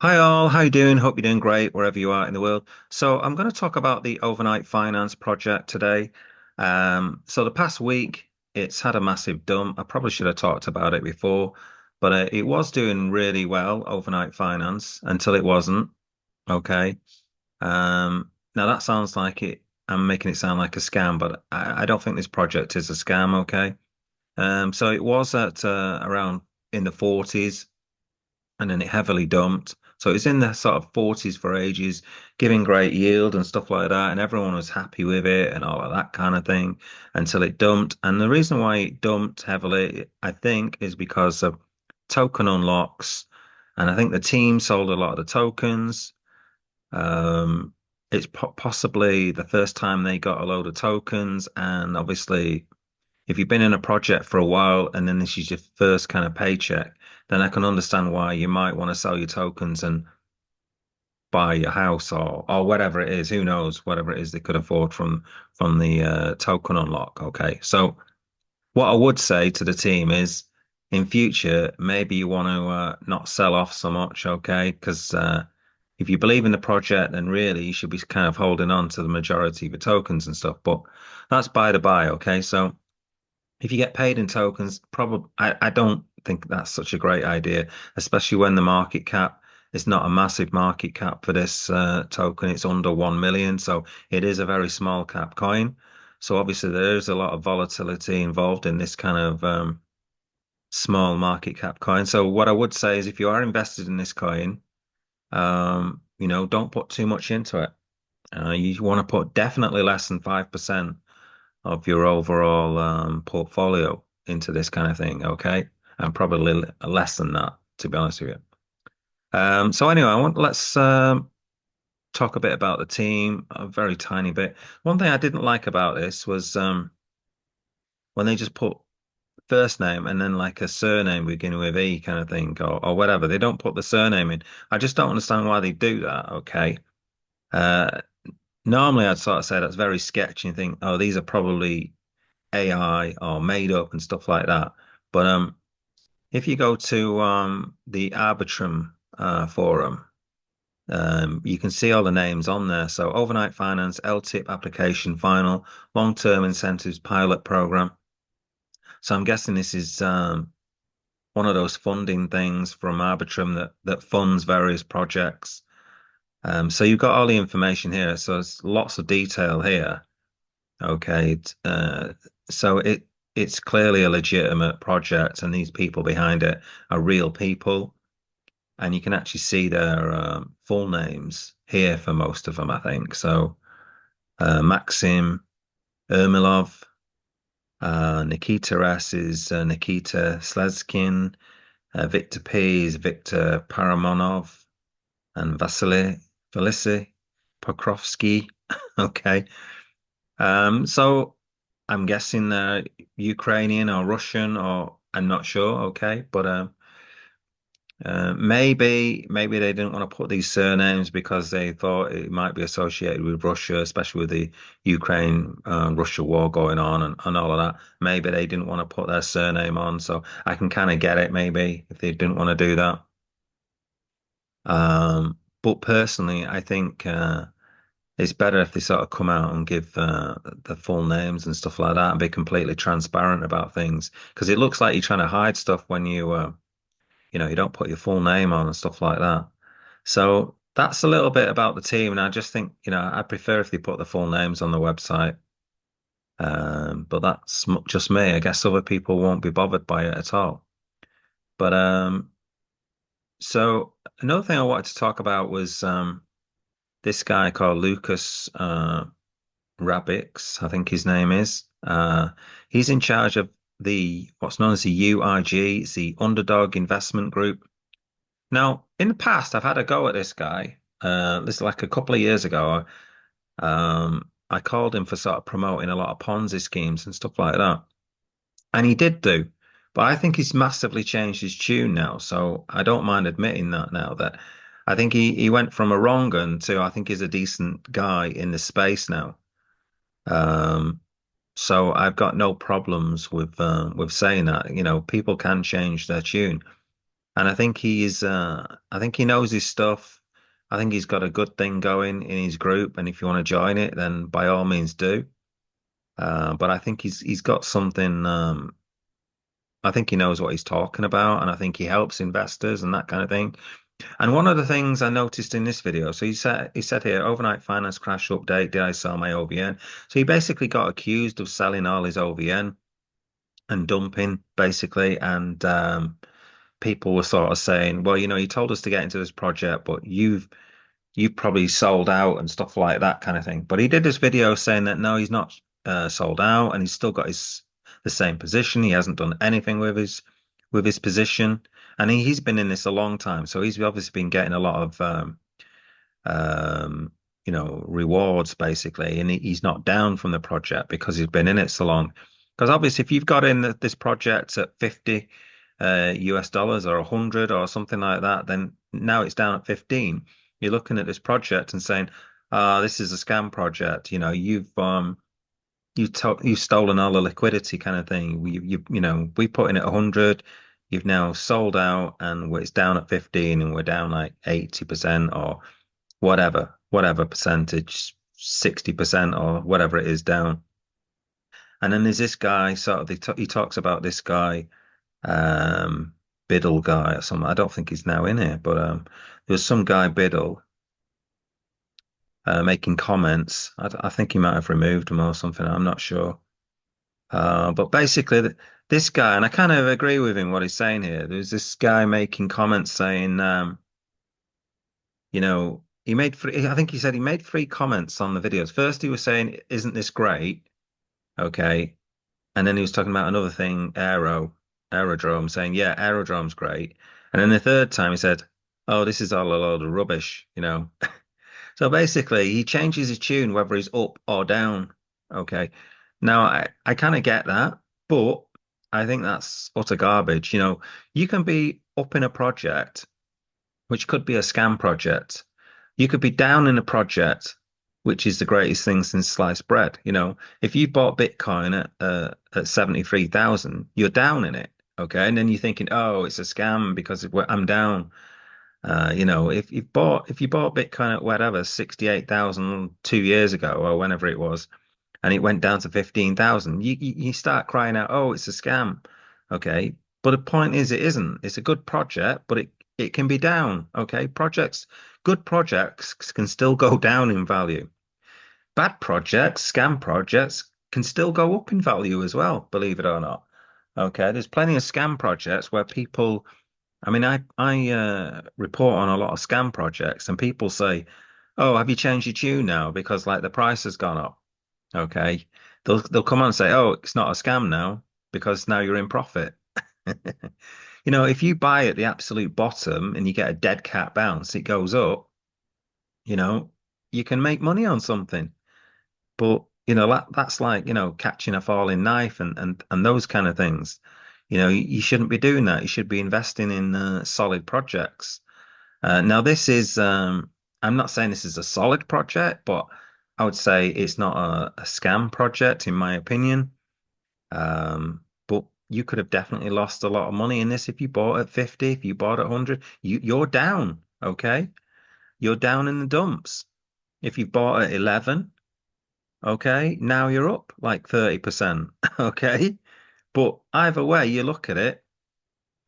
Hi all, how you doing? Hope you're doing great wherever you are in the world. So I'm going to talk about the overnight finance project today. So the past week, it's had a massive dump. I probably should have talked about it before, but it was doing really well, overnight finance, until it wasn't. Okay. Now that sounds like it. I'm making it sound like a scam, but I don't think this project is a scam. Okay. So it was at around in the 40s and then it heavily dumped. So it's in the sort of 40s for ages, giving great yield and stuff like that, and everyone was happy with it and all of that kind of thing until it dumped. And the reason why it dumped heavily, I think, is because of token unlocks, and I think the team sold a lot of the tokens. Um, it's possibly the first time they got a load of tokens, and obviously if you've been in a project for a while and then this is your first kind of paycheck, then I can understand why you might want to sell your tokens and buy your house or whatever it is. Who knows? Whatever it is they could afford from the token unlock. Okay, so what I would say to the team is, in future, maybe you want to not sell off so much. Okay, because if you believe in the project, then really you should be kind of holding on to the majority of your tokens and stuff. But that's by the by. Okay, so if you get paid in tokens, probably I don't think that's such a great idea, especially when the market cap is not a massive market cap for this token. It's under 1 million, so it is a very small cap coin. So obviously there is a lot of volatility involved in this kind of small market cap coin. So what I would say is if you are invested in this coin, don't put too much into it. You want to put definitely less than 5% of your overall portfolio into this kind of thing, okay? And probably less than that, to be honest with you. So anyway, let's talk a bit about the team, a very tiny bit. One thing I didn't like about this was when they just put first name and then like a surname beginning with E kind of thing or whatever. They don't put the surname in. I just don't understand why they do that, okay? Uh, Normally I'd sort of say that's very sketchy and think, oh, these are probably AI or made up and stuff like that. But if you go to the Arbitrum forum, you can see all the names on there. So overnight finance, LTIP application final, long-term incentives pilot program. So I'm guessing this is one of those funding things from Arbitrum that funds various projects. So you've got all the information here. So there's lots of detail here. Okay. So it's clearly a legitimate project, and these people behind it are real people, and you can actually see their full names here for most of them, I think. So Maxim Ermilov, Nikita S is Nikita Slezkin, Victor P is Victor Paramonov, and Vasily Pokrovsky. Okay. So I'm guessing they're Ukrainian or Russian, or I'm not sure. Okay, but maybe they didn't want to put these surnames because they thought it might be associated with Russia, especially with the Ukraine Russia war going on and all of that. Maybe they didn't want to put their surname on, so I can kind of get it. Maybe if they didn't want to do that. But personally, I think. It's better if they sort of come out and give the full names and stuff like that and be completely transparent about things. Because it looks like you're trying to hide stuff when you don't put your full name on and stuff like that. So that's a little bit about the team. And I just think, I prefer if they put the full names on the website. But that's just me. I guess other people won't be bothered by it at all. But so another thing I wanted to talk about was this guy called Lucas. Rabix, I think his name is. He's in charge of the what's known as the URG, it's the Underdog Investment Group. Now, in the past, I've had a go at this guy. This is like a couple of years ago. I called him for sort of promoting a lot of Ponzi schemes and stuff like that, and he did do. But I think he's massively changed his tune now, so I don't mind admitting that now that I think he went from a wrong un to I think he's a decent guy in the space now. Um, So I've got no problems with saying that. People can change their tune. And I think he knows his stuff. I think he's got a good thing going in his group, and if you want to join it, then by all means do. But I think he's got something. I think he knows what he's talking about, and I think he helps investors and that kind of thing. And one of the things I noticed in this video, so he said here, overnight finance crash update, did I sell my OVN? So he basically got accused of selling all his OVN and dumping, basically, and people were sort of saying, well, you told us to get into this project, but you've probably sold out and stuff like that kind of thing. But he did this video saying that no, he's not sold out, and he's still got his the same position. He hasn't done anything with his position, and he's been in this a long time, so he's obviously been getting a lot of um, rewards basically, and he's not down from the project because he's been in it so long. Because obviously, if you've got in this project at 50 US dollars or 100 or something like that, then now it's down at 15. You're looking at this project and saying, this is a scam project. You've stolen all the liquidity kind of thing. We put in at 100. You've now sold out, and it's down at 15, and we're down like 80% or whatever percentage, 60% or whatever it is down. And then there's this guy, sort of, he talks about this guy, Biddle guy or something. I don't think he's now in here, but there was some guy, Biddle, making comments. I think he might have removed him or something. I'm not sure. But basically, this guy, and I kind of agree with him what he's saying here. There's this guy making comments saying, he made three, I think he said he made three comments on the videos. First, he was saying, "Isn't this great?" Okay. And then he was talking about another thing, aerodrome, saying, "Yeah, aerodrome's great." And then the third time he said, "Oh, this is all a load of rubbish." So basically, he changes his tune whether he's up or down. Okay. Now, I kind of get that, but I think that's utter garbage. You can be up in a project, which could be a scam project. You could be down in a project, which is the greatest thing since sliced bread. If you bought Bitcoin at 73,000, you're down in it. Okay. And then you're thinking, oh, it's a scam because I'm down. If you bought Bitcoin at whatever 68,000 2 years ago or whenever it was, and it went down to 15,000, you start crying out, oh, it's a scam. Okay. But the point is, it isn't. It's a good project, but it can be down. Okay. Good projects can still go down in value. Bad projects, scam projects can still go up in value as well, believe it or not. Okay. There's plenty of scam projects where people, I mean, I report on a lot of scam projects, and people say, "Oh, have you changed your tune now because like the price has gone up?" Okay, they'll come on and say, "Oh, it's not a scam now because now you're in profit." If you buy at the absolute bottom and you get a dead cat bounce, it goes up. You know, you can make money on something, but that's like catching a falling knife and those kind of things. You shouldn't be doing that. You should be investing in solid projects. Now, I'm not saying this is a solid project, but I would say it's not a scam project, in my opinion. But you could have definitely lost a lot of money in this if you bought at 50, if you bought at 100. You're down, okay? You're down in the dumps. If you bought at 11, okay, now you're up like 30%, okay? But either way you look at it,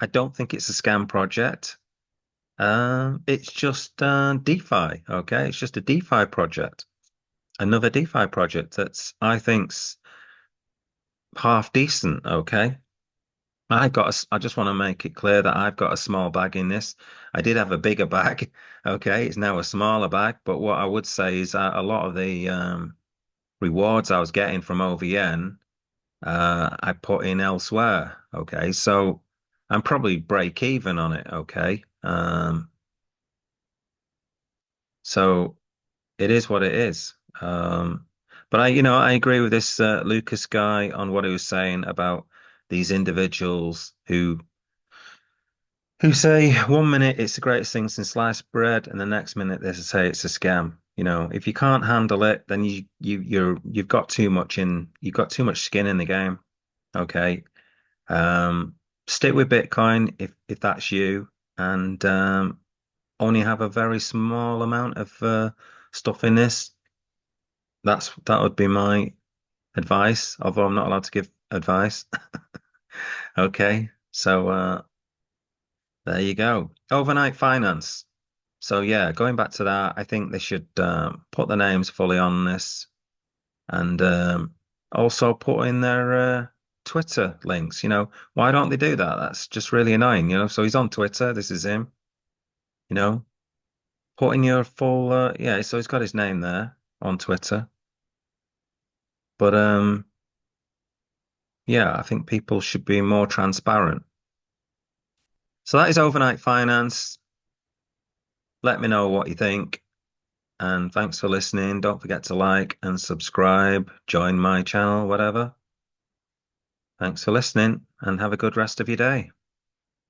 I don't think it's a scam project. It's just DeFi, okay? It's just a DeFi project, another DeFi project that's I think's half decent, okay? I just want to make it clear that I've got a small bag in this. I did have a bigger bag, okay? It's now a smaller bag, but what I would say is that a lot of the rewards I was getting from OVN, I put in elsewhere, okay? So I'm probably break even on it, okay? So it is what it is. But I agree with this Lucas guy on what he was saying about these individuals who say 1 minute it's the greatest thing since sliced bread, and the next minute they say it's a scam. If you can't handle it, then you've got you've got too much skin in the game. Okay. Um, Stick with Bitcoin if that's you. and only have a very small amount of stuff in this. That would be my advice, although I'm not allowed to give advice. Okay, so there you go. Overnight finance. So yeah, going back to that, I think they should put the names fully on this and also put in their Twitter links. Why don't they do that? That's just really annoying. So he's on Twitter. This is him. You know, put in your full yeah. So he's got his name there on Twitter. But yeah, I think people should be more transparent. So that is overnight finance. Let me know what you think. And thanks for listening. Don't forget to like and subscribe, join my channel, whatever. Thanks for listening and have a good rest of your day.